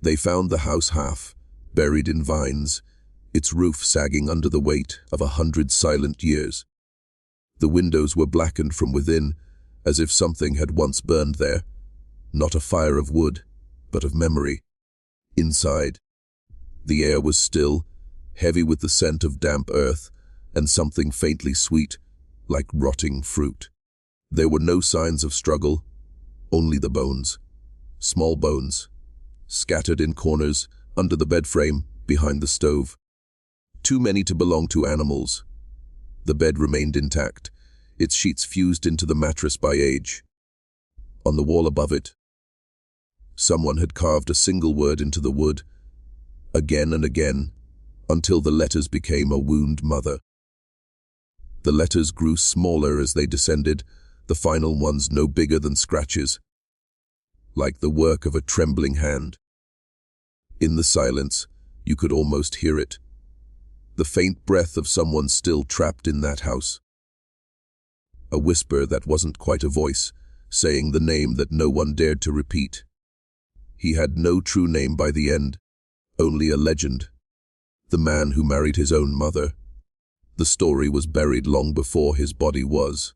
They found the house half, buried in vines, its roof sagging under the weight of 100 silent years. The windows were blackened from within, as if something had once burned there, not a fire of wood, but of memory. Inside, the air was still, heavy with the scent of damp earth, and something faintly sweet, like rotting fruit. There were no signs of struggle, only the bones, small bones, scattered in corners, under the bed frame, behind the stove. Too many to belong to animals. The bed remained intact, its sheets fused into the mattress by age. On the wall above it, someone had carved a single word into the wood, again and again, until the letters became a wound mother. The letters grew smaller as they descended, the final ones no bigger than scratches, like the work of a trembling hand. In the silence, you could almost hear it, the faint breath of someone still trapped in that house. A whisper that wasn't quite a voice, saying the name that no one dared to repeat. He had no true name by the end, only a legend. The man who married his own mother. The story was buried long before his body was.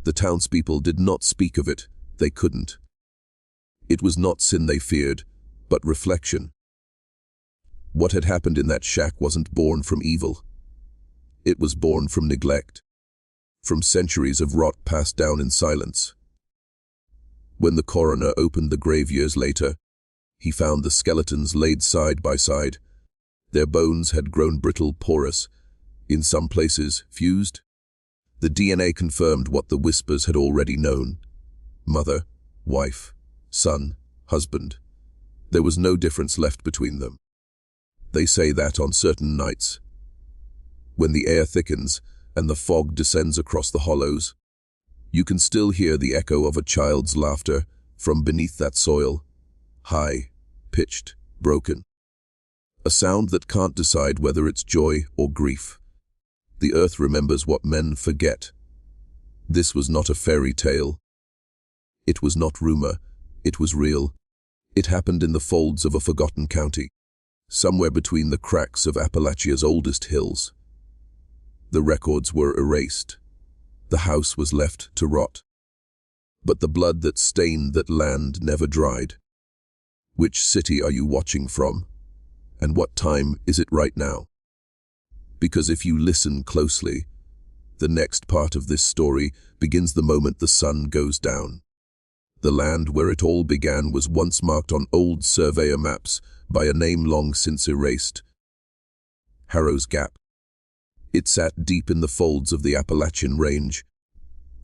The townspeople did not speak of it, they couldn't. It was not sin they feared, but reflection. What had happened in that shack wasn't born from evil. It was born from neglect, from centuries of rot passed down in silence. When the coroner opened the grave years later, he found the skeletons laid side by side. Their bones had grown brittle, porous, in some places fused. The DNA confirmed what the whispers had already known. Mother, wife, son, husband. There was no difference left between them. They say that on certain nights, when the air thickens and the fog descends across the hollows, you can still hear the echo of a child's laughter from beneath that soil, high, pitched, broken. A sound that can't decide whether it's joy or grief. The earth remembers what men forget. This was not a fairy tale. It was not rumor, it was real. It happened in the folds of a forgotten county, somewhere between the cracks of Appalachia's oldest hills. The records were erased. The house was left to rot. But the blood that stained that land never dried. Which city are you watching from? And what time is it right now? Because if you listen closely, the next part of this story begins the moment the sun goes down. The land where it all began was once marked on old surveyor maps by a name long since erased. Harrow's Gap. It sat deep in the folds of the Appalachian Range,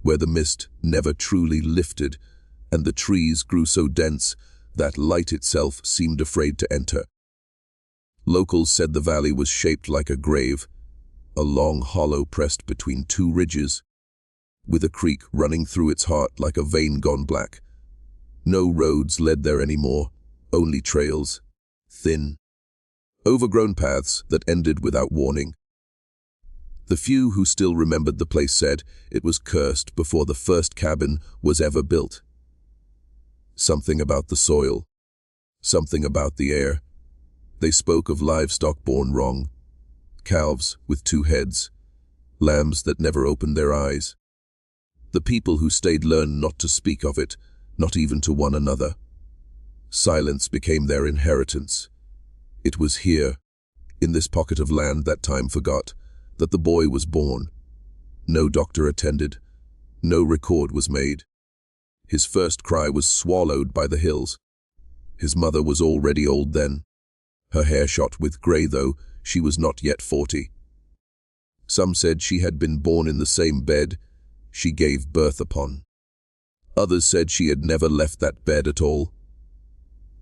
where the mist never truly lifted and the trees grew so dense that light itself seemed afraid to enter. Locals said the valley was shaped like a grave, a long hollow pressed between two ridges, with a creek running through its heart like a vein gone black. No roads led there anymore, only trails, thin, overgrown paths that ended without warning. The few who still remembered the place said it was cursed before the first cabin was ever built. Something about the soil, something about the air. They spoke of livestock born wrong, calves with two heads, lambs that never opened their eyes. The people who stayed learned not to speak of it, not even to one another. Silence became their inheritance. It was here, in this pocket of land that time forgot, that the boy was born. No doctor attended, no record was made. His first cry was swallowed by the hills. His mother was already old then. Her hair shot with grey, though she was not yet 40. Some said she had been born in the same bed she gave birth upon. Others said she had never left that bed at all.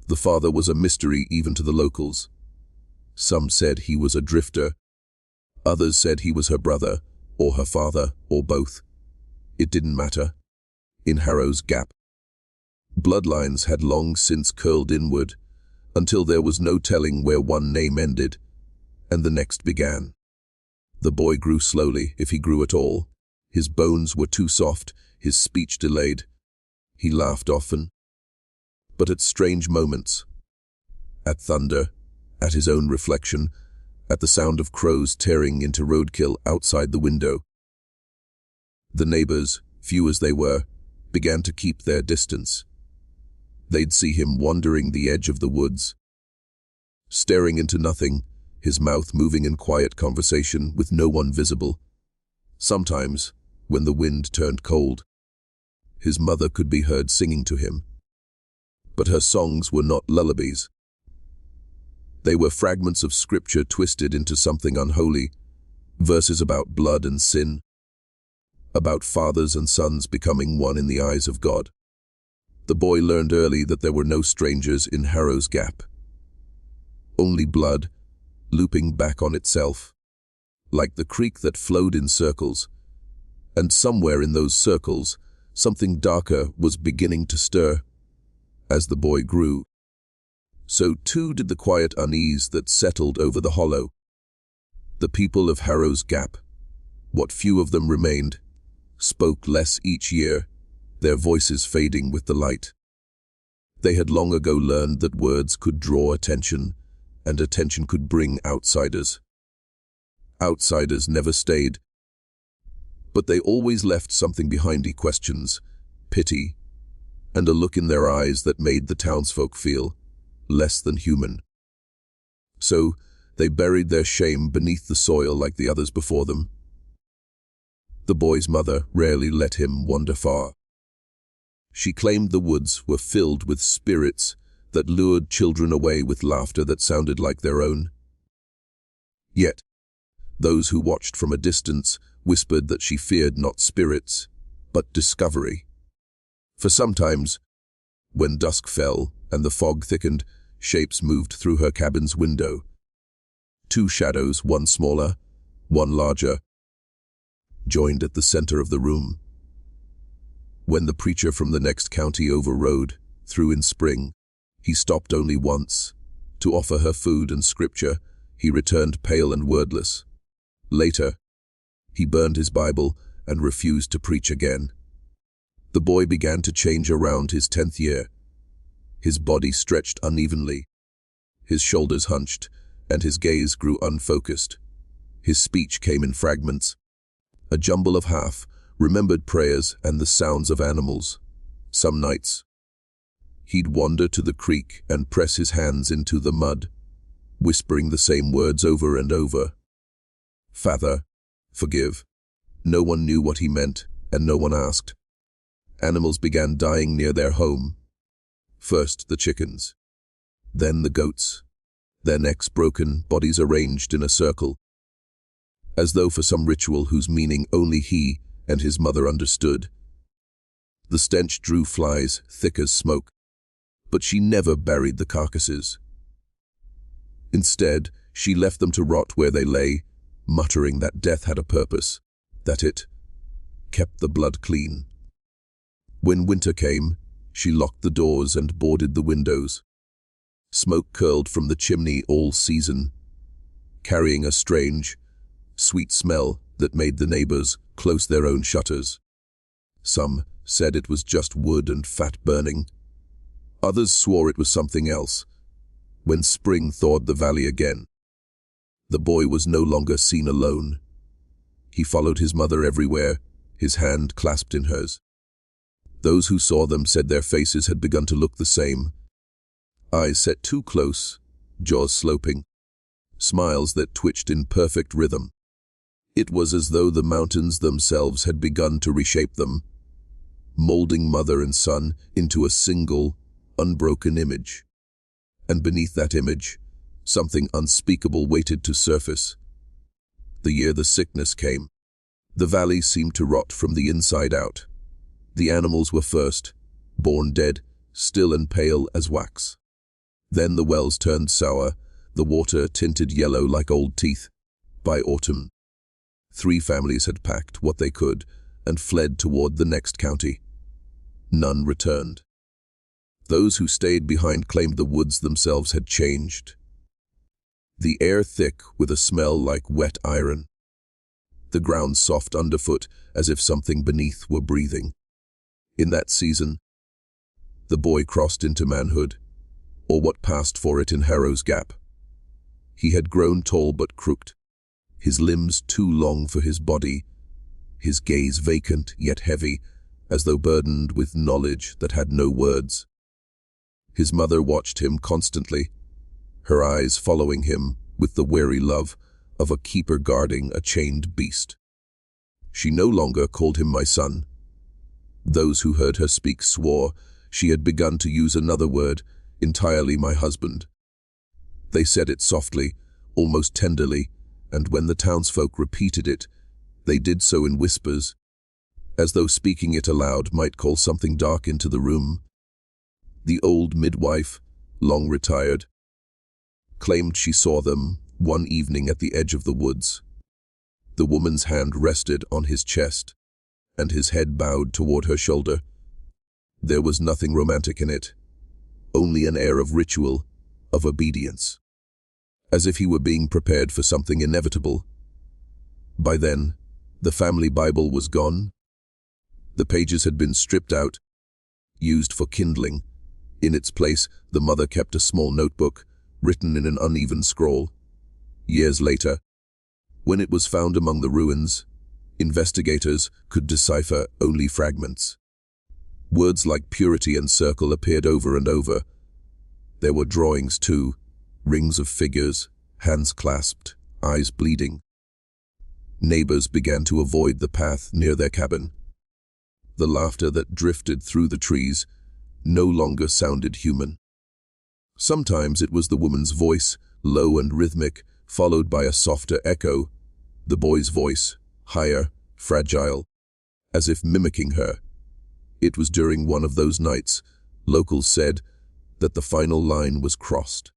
The father was a mystery even to the locals. Some said he was a drifter. Others said he was her brother, or her father, or both. It didn't matter. In Harrow's Gap, bloodlines had long since curled inward, until there was no telling where one name ended, and the next began. The boy grew slowly, if he grew at all. His bones were too soft, his speech delayed. He laughed often, but at strange moments. at thunder, at his own reflection, at the sound of crows tearing into roadkill outside the window. The neighbors, few as they were, began to keep their distance. They'd see him wandering the edge of the woods, staring into nothing, his mouth moving in quiet conversation with no one visible. Sometimes, when the wind turned cold, his mother could be heard singing to him. But her songs were not lullabies. They were fragments of scripture twisted into something unholy, verses about blood and sin, about fathers and sons becoming one in the eyes of God. The boy learned early that there were no strangers in Harrow's Gap. Only blood, looping back on itself, like the creek that flowed in circles. And somewhere in those circles, something darker was beginning to stir. As the boy grew, so too did the quiet unease that settled over the hollow. The people of Harrow's Gap, what few of them remained, spoke less each year, their voices fading with the light. They had long ago learned that words could draw attention, and attention could bring outsiders. Outsiders never stayed, but they always left something behind: questions, pity, and a look in their eyes that made the townsfolk feel less than human. So they buried their shame beneath the soil like the others before them. The boy's mother rarely let him wander far. She claimed the woods were filled with spirits that lured children away with laughter that sounded like their own. Yet, those who watched from a distance whispered that she feared not spirits, but discovery. For sometimes, when dusk fell and the fog thickened, shapes moved through her cabin's window. Two shadows, one smaller, one larger, joined at the center of the room. When the preacher from the next county over rode through in spring, he stopped only once. To offer her food and scripture, he returned pale and wordless. Later, he burned his Bible and refused to preach again. The boy began to change around his 10th year. His body stretched unevenly, his shoulders hunched, and his gaze grew unfocused. His speech came in fragments, a jumble of half-remembered prayers and the sounds of animals. Some nights, he'd wander to the creek and press his hands into the mud, whispering the same words over and over. "Father, forgive." No one knew what he meant, and no one asked. Animals began dying near their home. First the chickens, then the goats, their necks broken, bodies arranged in a circle, as though for some ritual whose meaning only he and his mother understood. The stench drew flies thick as smoke, but she never buried the carcasses. Instead, she left them to rot where they lay, muttering that death had a purpose, that it kept the blood clean. When winter came, she locked the doors and boarded the windows. Smoke curled from the chimney all season, carrying a strange, sweet smell that made the neighbors close their own shutters. Some said it was just wood and fat burning. Others swore it was something else. When spring thawed the valley again, the boy was no longer seen alone. He followed his mother everywhere, his hand clasped in hers. Those who saw them said their faces had begun to look the same. Eyes set too close, jaws sloping, smiles that twitched in perfect rhythm. It was as though the mountains themselves had begun to reshape them, molding mother and son into a single, unbroken image. And beneath that image, something unspeakable waited to surface. The year the sickness came, the valley seemed to rot from the inside out. The animals were first, born dead, still and pale as wax. Then the wells turned sour, the water tinted yellow like old teeth. By autumn, 3 families had packed what they could and fled toward the next county. None returned. Those who stayed behind claimed the woods themselves had changed. The air thick with a smell like wet iron. The ground soft underfoot as if something beneath were breathing. In that season, the boy crossed into manhood. or what passed for it in Harrow's Gap. He had grown tall but crooked, his limbs too long for his body, his gaze vacant yet heavy, as though burdened with knowledge that had no words. His mother watched him constantly, her eyes following him with the wary love of a keeper guarding a chained beast. She no longer called him my son. Those who heard her speak swore she had begun to use another word, entirely my husband. They said it softly, almost tenderly, and when the townsfolk repeated it, they did so in whispers, as though speaking it aloud might call something dark into the room. The old midwife, long retired, claimed she saw them one evening at the edge of the woods. The woman's hand rested on his chest, and his head bowed toward her shoulder. There was nothing romantic in it, only an air of ritual, of obedience, as if he were being prepared for something inevitable. By then, the family Bible was gone. The pages had been stripped out, used for kindling. In its place, the mother kept a small notebook, written in an uneven scroll. Years later, when it was found among the ruins, investigators could decipher only fragments. Words like purity and circle appeared over and over. There were drawings too, rings of figures, hands clasped, eyes bleeding. Neighbors began to avoid the path near their cabin. The laughter that drifted through the trees no longer sounded human. Sometimes it was the woman's voice, low and rhythmic, followed by a softer echo, the boy's voice, higher, fragile, as if mimicking her. It was during one of those nights, locals said, that the final line was crossed.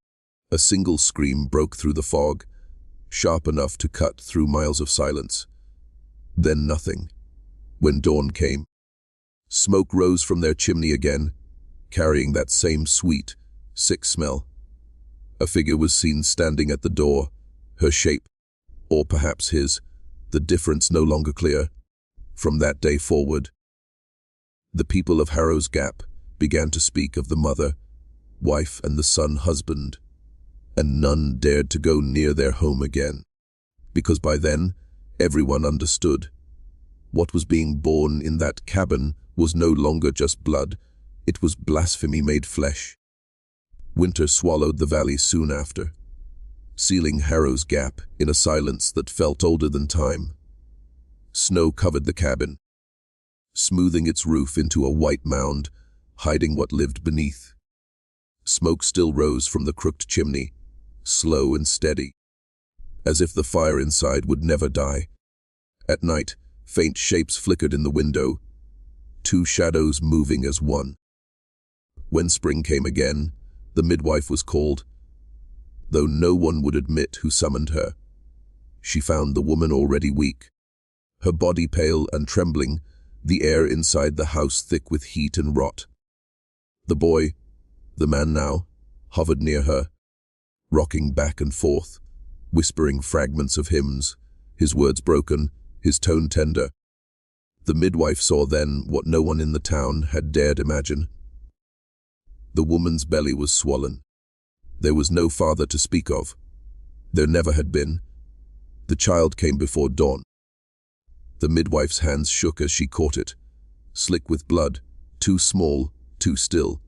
A single scream broke through the fog, sharp enough to cut through miles of silence. Then nothing. When dawn came, smoke rose from their chimney again, carrying that same sweet, sick smell. A figure was seen standing at the door, her shape, or perhaps his, the difference no longer clear. From that day forward, the people of Harrow's Gap began to speak of the mother, wife, and the son husband, and none dared to go near their home again, because by then everyone understood. What was being born in that cabin was no longer just blood, it was blasphemy made flesh. Winter swallowed the valley soon after, sealing Harrow's Gap in a silence that felt older than time. Snow covered the cabin, smoothing its roof into a white mound, hiding what lived beneath. Smoke still rose from the crooked chimney, slow and steady, as if the fire inside would never die. At night, faint shapes flickered in the window, two shadows moving as one. When spring came again, the midwife was called, though no one would admit who summoned her. She found the woman already weak, her body pale and trembling, the air inside the house thick with heat and rot. The boy, the man now, hovered near her, rocking back and forth, whispering fragments of hymns, his words broken, his tone tender. The midwife saw then what no one in the town had dared imagine. The woman's belly was swollen. There was no father to speak of. There never had been. The child came before dawn. The midwife's hands shook as she caught it, slick with blood, too small, too still.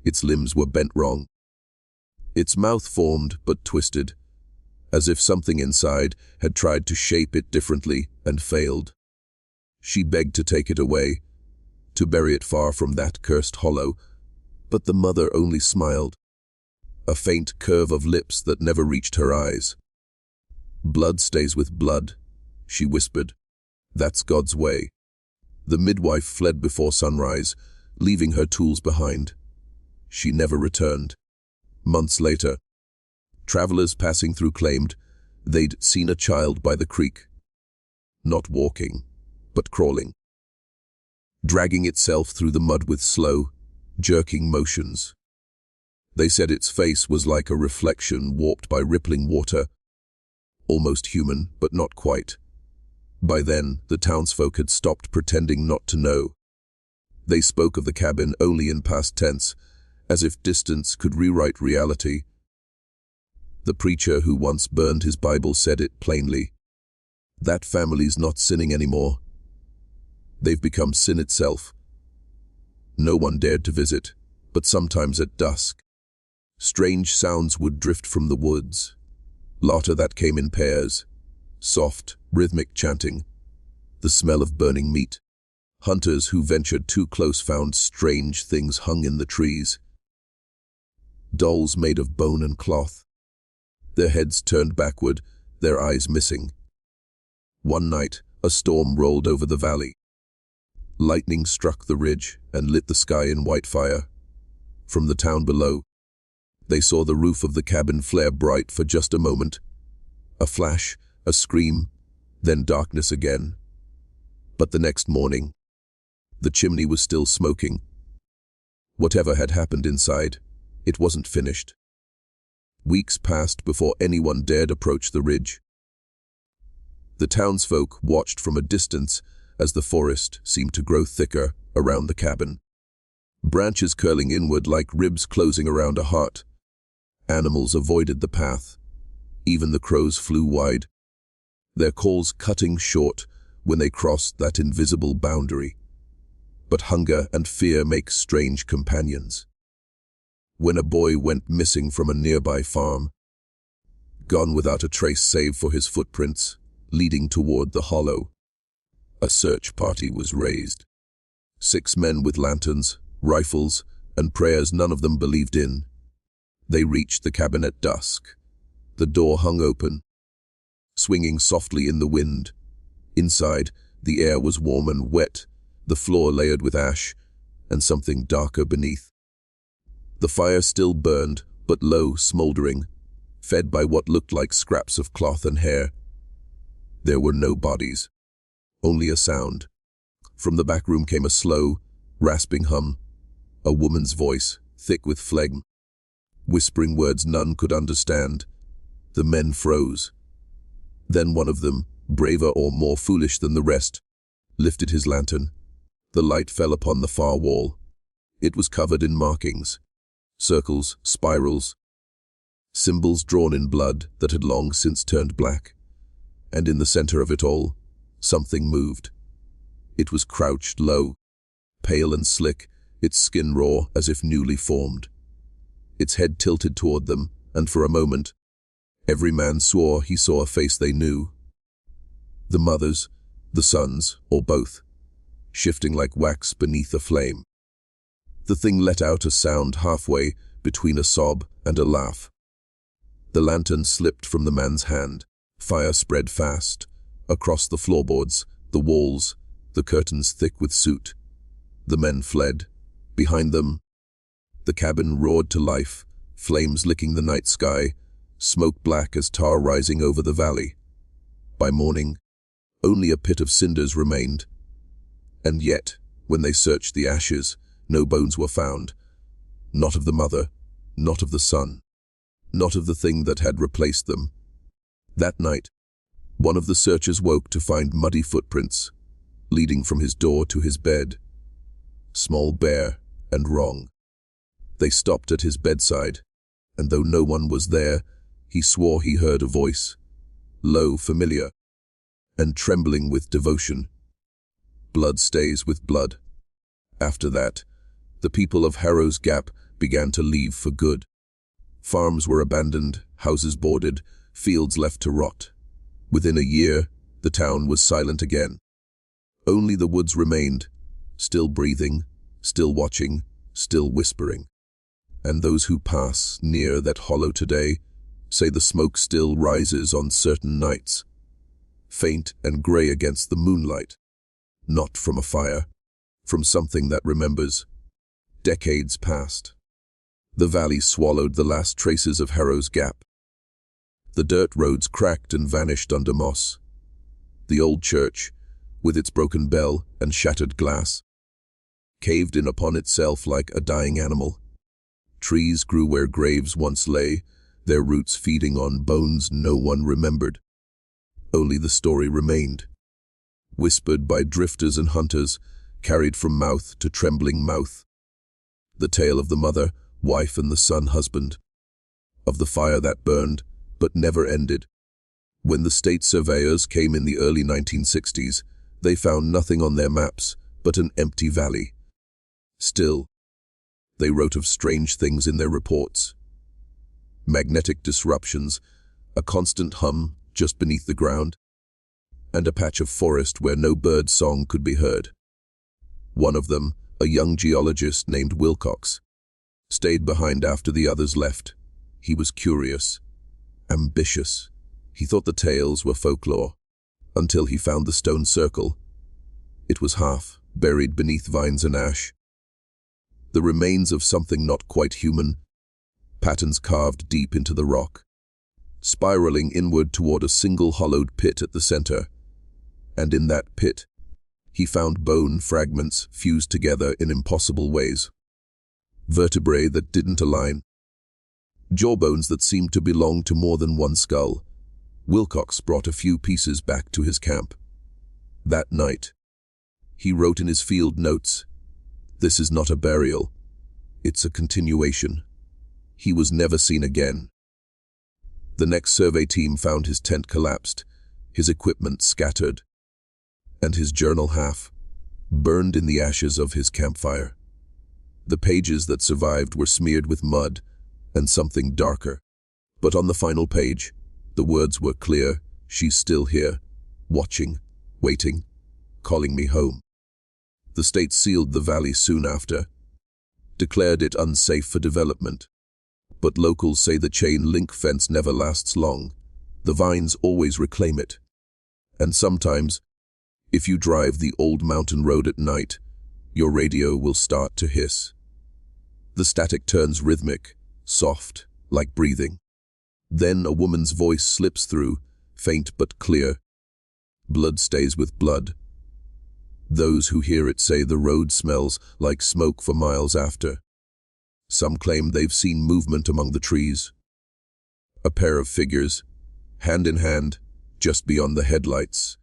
Its limbs were bent wrong. Its mouth formed but twisted, as if something inside had tried to shape it differently and failed. She begged to take it away, to bury it far from that cursed hollow, but the mother only smiled, a faint curve of lips that never reached her eyes. "Blood stays with blood," she whispered. "That's God's way." The midwife fled before sunrise, leaving her tools behind. She never returned. Months later, travelers passing through claimed they'd seen a child by the creek, not walking, but crawling, dragging itself through the mud with slow, jerking motions. They said its face was like a reflection warped by rippling water, almost human, but not quite. By then, the townsfolk had stopped pretending not to know. They spoke of the cabin only in past tense, as if distance could rewrite reality. The preacher who once burned his Bible said it plainly. That family's not sinning anymore. They've become sin itself. No one dared to visit, but sometimes at dusk, strange sounds would drift from the woods, laughter that came in pairs, soft, rhythmic chanting, the smell of burning meat. Hunters who ventured too close found strange things hung in the trees. Dolls made of bone and cloth, their heads turned backward, their eyes missing. One night, a storm rolled over the valley. Lightning struck the ridge and lit the sky in white fire. From the town below, they saw the roof of the cabin flare bright for just a moment. A flash, a scream, then darkness again. But the next morning, the chimney was still smoking. Whatever had happened inside, it wasn't finished. Weeks passed before anyone dared approach the ridge. The townsfolk watched from a distance as the forest seemed to grow thicker around the cabin. Branches curling inward like ribs closing around a heart. Animals avoided the path. Even the crows flew wide, their calls cutting short when they crossed that invisible boundary. But hunger and fear make strange companions. When a boy went missing from a nearby farm, gone without a trace save for his footprints, leading toward the hollow, a search party was raised. 6 men with lanterns, rifles, and prayers none of them believed in. They reached the cabin at dusk. The door hung open, swinging softly in the wind. Inside, the air was warm and wet, the floor layered with ash, and something darker beneath. The fire still burned, but low, smoldering, fed by what looked like scraps of cloth and hair. There were no bodies, only a sound. From the back room came a slow, rasping hum, a woman's voice, thick with phlegm, whispering words none could understand. The men froze. Then one of them, braver or more foolish than the rest, lifted his lantern. The light fell upon the far wall. It was covered in markings, circles, spirals, symbols drawn in blood that had long since turned black. And in the center of it all, something moved. It was crouched low, pale and slick, its skin raw as if newly formed. Its head tilted toward them, and for a moment, every man swore he saw a face they knew. The mother's, the son's, or both, shifting like wax beneath a flame. The thing let out a sound halfway between a sob and a laugh. The lantern slipped from the man's hand. Fire spread fast, across the floorboards, the walls, the curtains thick with soot. The men fled. Behind them, the cabin roared to life, flames licking the night sky, smoke black as tar rising over the valley. By morning, only a pit of cinders remained. And yet, when they searched the ashes, no bones were found. Not of the mother, not of the son, not of the thing that had replaced them. That night, one of the searchers woke to find muddy footprints, leading from his door to his bed. Small, bare, and wrong. They stopped at his bedside, and though no one was there, he swore he heard a voice, low, familiar, and trembling with devotion. Blood stays with blood. After that, the people of Harrow's Gap began to leave for good. Farms were abandoned, houses boarded, fields left to rot. Within a year, the town was silent again. Only the woods remained, still breathing, still watching, still whispering. And those who pass near that hollow today say the smoke still rises on certain nights, faint and gray against the moonlight, not from a fire, from something that remembers. Decades passed. The valley swallowed the last traces of Harrow's Gap. The dirt roads cracked and vanished under moss. The old church, with its broken bell and shattered glass, caved in upon itself like a dying animal. Trees grew where graves once lay, their roots feeding on bones no one remembered. Only the story remained, whispered by drifters and hunters, carried from mouth to trembling mouth. The tale of the mother, wife and the son husband, of the fire that burned but never ended. When the state surveyors came in the early 1960s, they found nothing on their maps but an empty valley. Still, they wrote of strange things in their reports. Magnetic disruptions, a constant hum just beneath the ground, and a patch of forest where no bird song could be heard. One of them, a young geologist named Wilcox, stayed behind after the others left. He was curious, ambitious. He thought the tales were folklore, until he found the stone circle. It was half buried beneath vines and ash. The remains of something not quite human, patterns carved deep into the rock, spiraling inward toward a single hollowed pit at the center. And in that pit, he found bone fragments fused together in impossible ways. Vertebrae that didn't align, jawbones that seemed to belong to more than one skull. Wilcox brought a few pieces back to his camp. That night, he wrote in his field notes, "This is not a burial, it's a continuation." He was never seen again. The next survey team found his tent collapsed, his equipment scattered, and his journal half burned in the ashes of his campfire. The pages that survived were smeared with mud and something darker. But on the final page, the words were clear: "She's still here, watching, waiting, calling me home." The state sealed the valley soon after, declared it unsafe for development. But locals say the chain link fence never lasts long. The vines always reclaim it. And sometimes, if you drive the old mountain road at night, your radio will start to hiss. The static turns rhythmic, soft, like breathing. Then a woman's voice slips through, faint but clear. Blood stays with blood. Those who hear it say the road smells like smoke for miles after. Some claim they've seen movement among the trees. A pair of figures, hand in hand, just beyond the headlights.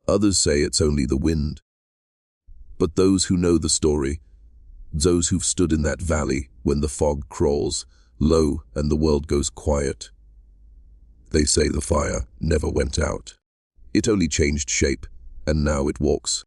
Others say it's only the wind. But those who know the story, those who've stood in that valley when the fog crawls low and the world goes quiet, they say the fire never went out. It only changed shape, and now it walks